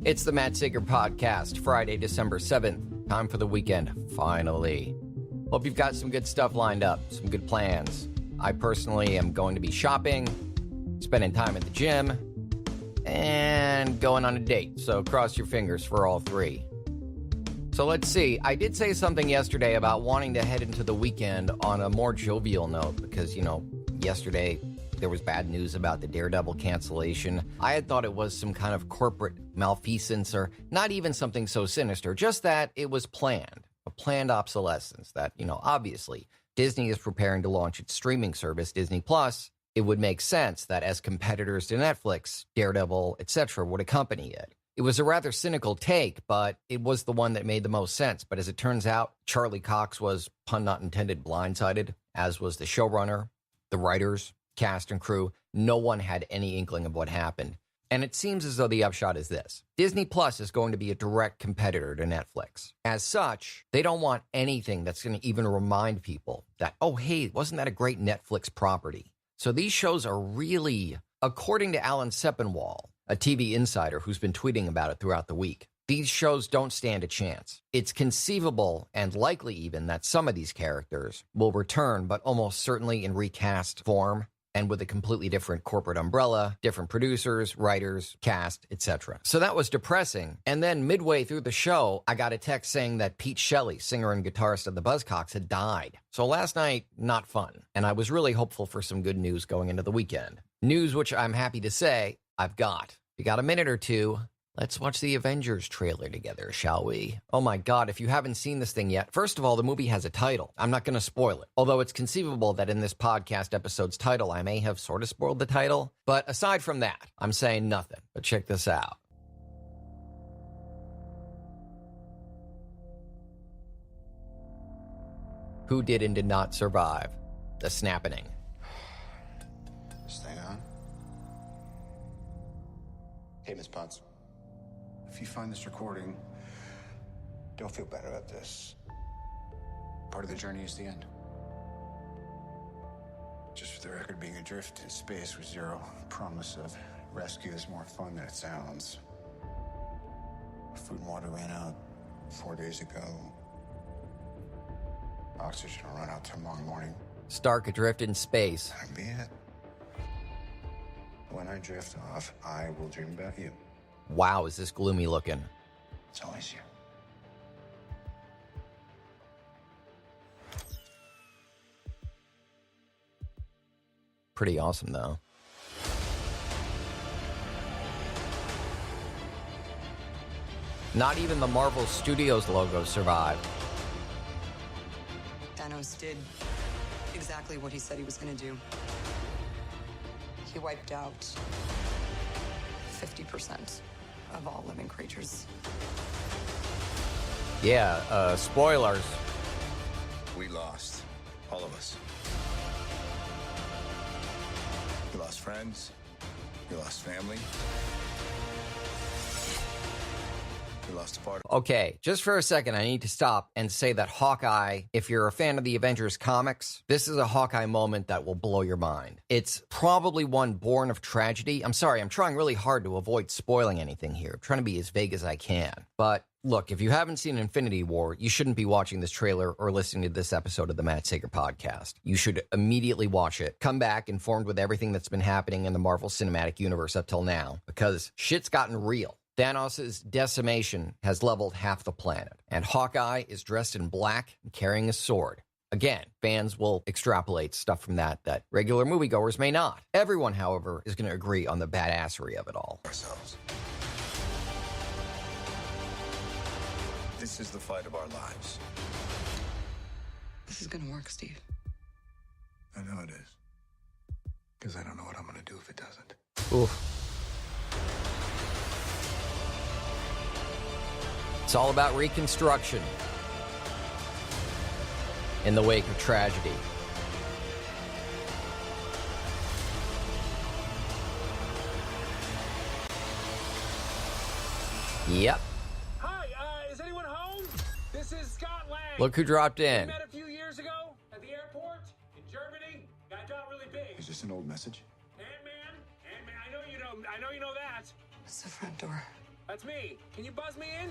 It's the Matt Sager Podcast, Friday, December 7th. Time for the weekend, finally. Hope you've got some good stuff lined up, some good plans. I personally am going to be shopping, spending time at the gym, and going on a date. So cross your fingers for all three. So let's see. I did say something yesterday about wanting to head into the weekend on a more jovial note because, yesterday there was bad news about the Daredevil cancellation. I had thought it was some kind of corporate malfeasance or not even something so sinister, just that it was planned, a planned obsolescence that, obviously Disney is preparing to launch its streaming service, Disney Plus. It would make sense that as competitors to Netflix, Daredevil, etc. would accompany it. It was a rather cynical take, but it was the one that made the most sense. But as it turns out, Charlie Cox was, pun not intended, blindsided, as was the showrunner, the writers, cast and crew. No one had any inkling of what happened. And it seems as though the upshot is this. Disney Plus is going to be a direct competitor to Netflix. As such, they don't want anything that's going to even remind people that, oh, hey, wasn't that a great Netflix property? So these shows are really, according to Alan Sepinwall, a TV insider who's been tweeting about it throughout the week, these shows don't stand a chance. It's conceivable and likely even that some of these characters will return, but almost certainly in recast form and with a completely different corporate umbrella, different producers, writers, cast, etc. So that was depressing. And then midway through the show, I got a text saying that Pete Shelley, singer and guitarist of the Buzzcocks, had died. So last night, not fun. And I was really hopeful for some good news going into the weekend. News which I'm happy to say I've got. If you got a minute or two, let's watch the Avengers trailer together, shall we? Oh my God, if you haven't seen this thing yet, first of all, the movie has a title. I'm not going to spoil it. Although it's conceivable that in this podcast episode's title, I may have sort of spoiled the title. But aside from that, I'm saying nothing. But check this out. Who did and did not survive the snapping? Stay on. Hey, Miss Potts. If you find this recording, don't feel bad about this. Part of the journey is the end. Just for the record, being adrift in space with zero promise of rescue is more fun than it sounds. Food and water ran out 4 days ago. Oxygen will run out tomorrow morning. Stark adrift in space. That'll be it. When I drift off, I will dream about you. Wow, is this gloomy looking? It's always you. Pretty awesome, though. Not even the Marvel Studios logo survived. Thanos did exactly what he said he was going to do. He wiped out 50% of all living creatures. Yeah, spoilers. We lost. All of us. You lost friends. You lost family. You lost a part of... Okay, just for a second, I need to stop and say that Hawkeye, if you're a fan of the Avengers comics, this is a Hawkeye moment that will blow your mind. It's probably one born of tragedy. I'm sorry, I'm trying really hard to avoid spoiling anything here. I'm trying to be as vague as I can. But look, if you haven't seen Infinity War, you shouldn't be watching this trailer or listening to this episode of the Matt Sager Podcast. You should immediately watch it. Come back informed with everything that's been happening in the Marvel Cinematic Universe up till now, because shit's gotten real. Thanos' Decimation has leveled half the planet, and Hawkeye is dressed in black and carrying a sword. Again, fans will extrapolate stuff from that regular moviegoers may not. Everyone, however, is going to agree on the badassery of it all. ourselves. This is the fight of our lives. This is going to work, Steve. I know it is. Because I don't know what I'm going to do if it doesn't. Oof. It's all about reconstruction in the wake of tragedy. Yep. Hi, is anyone home? This is Scott Lang. Look who dropped We in. met a few years ago at the airport in Germany. Got really big. Is this an old message? Ant-Man, I know you know that. It's the front door. That's me. Can you buzz me in?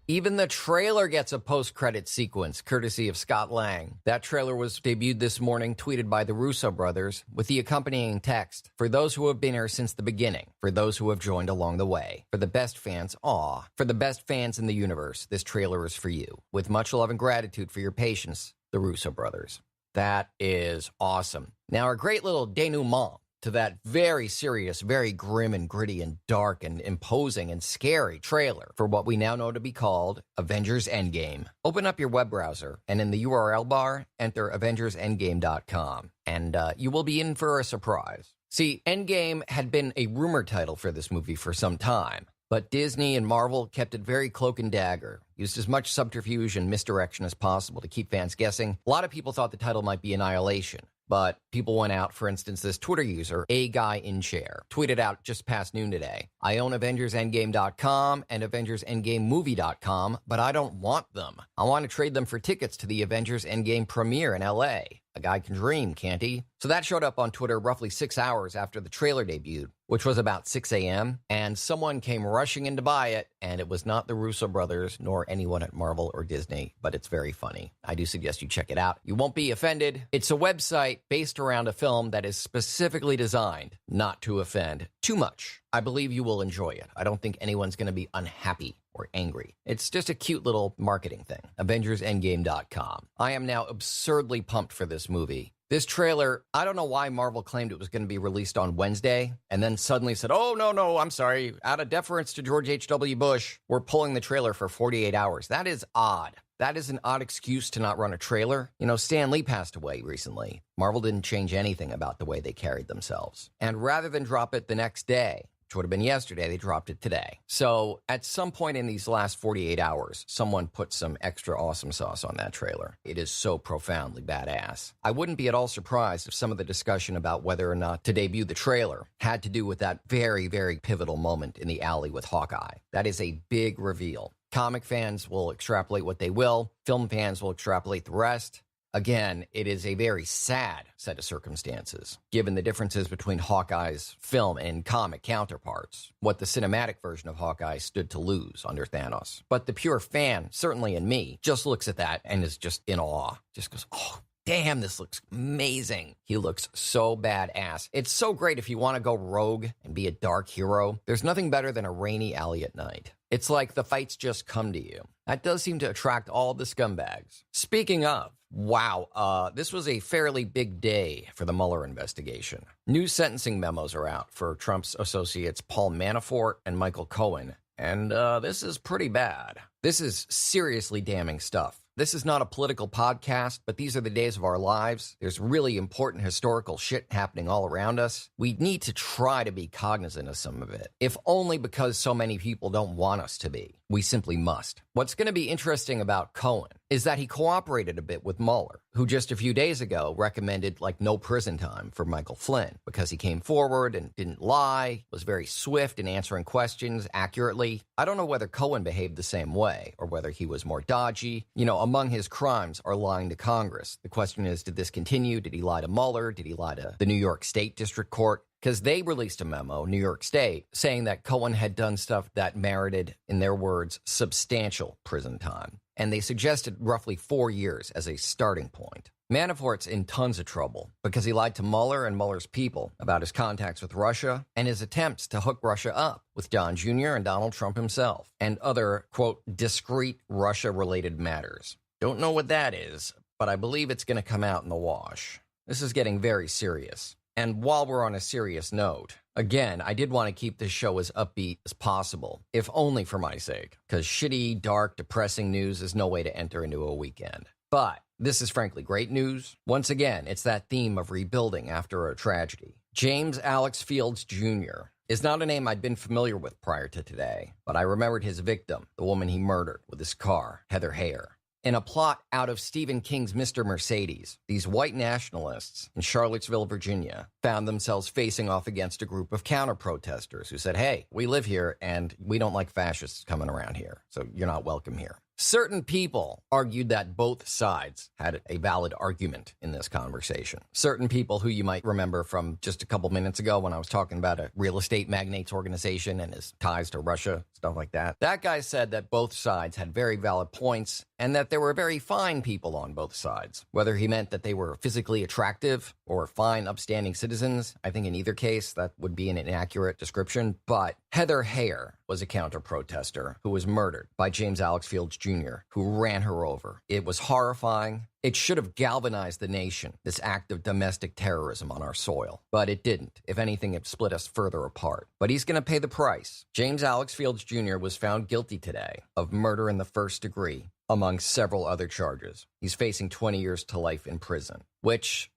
Even the trailer gets a post-credit sequence, courtesy of Scott Lang. That trailer was debuted this morning, tweeted by the Russo brothers, with the accompanying text. For those who have been here since the beginning, for those who have joined along the way, for the best fans, for the best fans in the universe, this trailer is for you. With much love and gratitude for your patience, the Russo brothers. That is awesome. Now, a great little denouement to that very serious, very grim and gritty and dark and imposing and scary trailer for what we now know to be called Avengers-Endgame. Open up your web browser, and in the URL bar, enter avengers-endgame.com, and you will be in for a surprise. See, Endgame had been a rumor title for this movie for some time, but Disney and Marvel kept it very cloak and dagger, used as much subterfuge and misdirection as possible to keep fans guessing. A lot of people thought the title might be Annihilation. But people went out, for instance, this Twitter user, A Guy in Chair, tweeted out just past noon today, I own avengers-endgame.com and avengers-endgame-movie.com, but I don't want them. I want to trade them for tickets to the Avengers Endgame premiere in LA. A guy can dream, can't he? So that showed up on Twitter roughly 6 hours after the trailer debuted, which was about 6 a.m., and someone came rushing in to buy it, and it was not the Russo brothers nor anyone at Marvel or Disney, but it's very funny. I do suggest you check it out. You won't be offended. It's a website based around a film that is specifically designed not to offend too much. I believe you will enjoy it. I don't think anyone's going to be unhappy or angry. It's just a cute little marketing thing. avengers-endgame.com. I am now absurdly pumped for this movie. This trailer, I don't know why Marvel claimed it was going to be released on Wednesday and then suddenly said, oh, no, I'm sorry. Out of deference to George H.W. Bush, we're pulling the trailer for 48 hours. That is odd. That is an odd excuse to not run a trailer. You know, Stan Lee passed away recently. Marvel didn't change anything about the way they carried themselves. And rather than drop it the next day, which would have been yesterday, they dropped it today. So at some point in these last 48 hours, someone put some extra awesome sauce on that trailer. It is so profoundly badass. I wouldn't be at all surprised if some of the discussion about whether or not to debut the trailer had to do with that very, very pivotal moment in the alley with Hawkeye. That is a big reveal. Comic fans will extrapolate what they will. Film fans will extrapolate the rest. Again, it is a very sad set of circumstances, given the differences between Hawkeye's film and comic counterparts, what the cinematic version of Hawkeye stood to lose under Thanos. But the pure fan, certainly in me, just looks at that and is just in awe. Just goes, oh, damn, this looks amazing. He looks so badass. It's so great if you want to go rogue and be a dark hero. There's nothing better than a rainy alley at night. It's like the fights just come to you. That does seem to attract all the scumbags. Speaking of, wow, this was a fairly big day for the Mueller investigation. New sentencing memos are out for Trump's associates Paul Manafort and Michael Cohen, and this is pretty bad. This is seriously damning stuff. This is not a political podcast, but these are the days of our lives. There's really important historical shit happening all around us. We need to try to be cognizant of some of it, if only because so many people don't want us to be. We simply must. What's going to be interesting about Cohen is that he cooperated a bit with Mueller, who just a few days ago recommended no prison time for Michael Flynn because he came forward and didn't lie, was very swift in answering questions accurately. I don't know whether Cohen behaved the same way or whether he was more dodgy. You know, among his crimes are lying to Congress. The question is, did this continue? Did he lie to Mueller? Did he lie to the New York State District Court? Because they released a memo, New York State, saying that Cohen had done stuff that merited, in their words, substantial prison time. And they suggested roughly 4 years as a starting point. Manafort's in tons of trouble because he lied to Mueller and Mueller's people about his contacts with Russia and his attempts to hook Russia up with Don Jr. and Donald Trump himself and other, quote, discrete Russia-related matters. Don't know what that is, but I believe it's going to come out in the wash. This is getting very serious. And while we're on a serious note, again, I did want to keep this show as upbeat as possible, if only for my sake, because shitty, dark, depressing news is no way to enter into a weekend. But this is frankly great news. Once again, it's that theme of rebuilding after a tragedy. James Alex Fields Jr. is not a name I'd been familiar with prior to today, but I remembered his victim, the woman he murdered with his car, Heather Heyer. In a plot out of Stephen King's Mr. Mercedes, these white nationalists in Charlottesville, Virginia, found themselves facing off against a group of counter-protesters who said, hey, we live here and we don't like fascists coming around here, so you're not welcome here. Certain people argued that both sides had a valid argument in this conversation. Certain people who you might remember from just a couple minutes ago when I was talking about a real estate magnate's organization and his ties to Russia, stuff like that. That guy said that both sides had very valid points and that there were very fine people on both sides. Whether he meant that they were physically attractive or fine, upstanding citizens, I think in either case that would be an inaccurate description. But Heather Heyer was a counter-protester who was murdered by James Alex Fields Jr., who ran her over. It was horrifying. It should have galvanized the nation, this act of domestic terrorism on our soil. But it didn't. If anything, it split us further apart. But he's going to pay the price. James Alex Fields Jr. was found guilty today of murder in the first degree, among several other charges. He's facing 20 years to life in prison, which,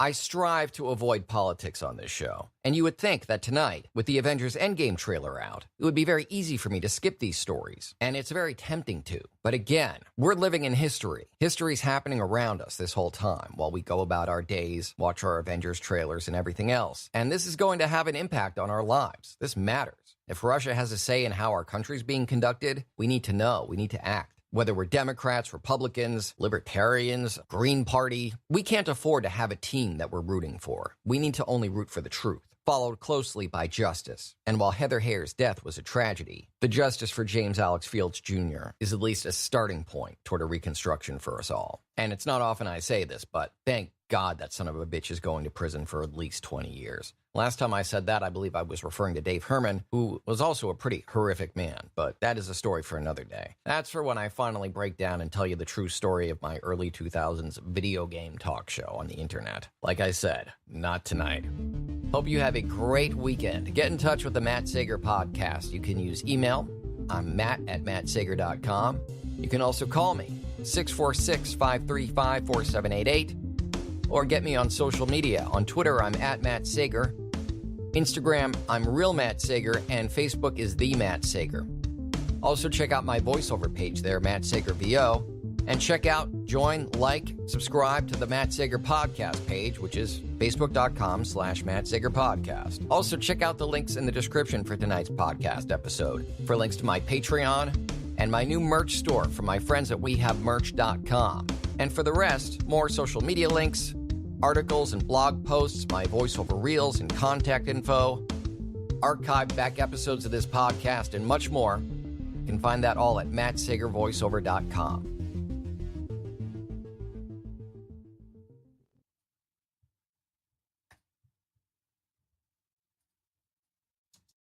I strive to avoid politics on this show. And you would think that tonight, with the Avengers-endgame trailer out, it would be very easy for me to skip these stories. And it's very tempting to. But again, we're living in history. History's happening around us this whole time while we go about our days, watch our Avengers trailers and everything else. And this is going to have an impact on our lives. This matters. If Russia has a say in how our country's being conducted, we need to know. We need to act. Whether we're Democrats, Republicans, Libertarians, Green Party, we can't afford to have a team that we're rooting for. We need to only root for the truth, followed closely by justice. And while Heather Heyer's death was a tragedy, the justice for James Alex Fields Jr. is at least a starting point toward a reconstruction for us all. And it's not often I say this, but thank God that son of a bitch is going to prison for at least 20 years. Last time I said that, I believe I was referring to Dave Herman, who was also a pretty horrific man, but that is a story for another day. That's for when I finally break down and tell you the true story of my early 2000s video game talk show on the internet. Like I said, not tonight. Hope you have a great weekend. Get in touch with the Matt Sager podcast. You can use email. I'm matt@mattsager.com. You can also call me, 646-535-4788, or get me on social media. On Twitter, I'm @MattSager. Instagram, I'm Real Matt Sager, and Facebook is The Matt Sager. Also, check out my voiceover page there, Matt Sager VO, and check out, join, like, subscribe to the Matt Sager podcast page, which is facebook.com/Matt Sager podcast. Also, check out the links in the description for tonight's podcast episode for links to my Patreon and my new merch store from my friends at WeHaveMerch.com. And for the rest, more social media links, articles and blog posts, my voiceover reels and contact info, archived back episodes of this podcast, and much more. You can find that all at MattSagerVoiceover.com.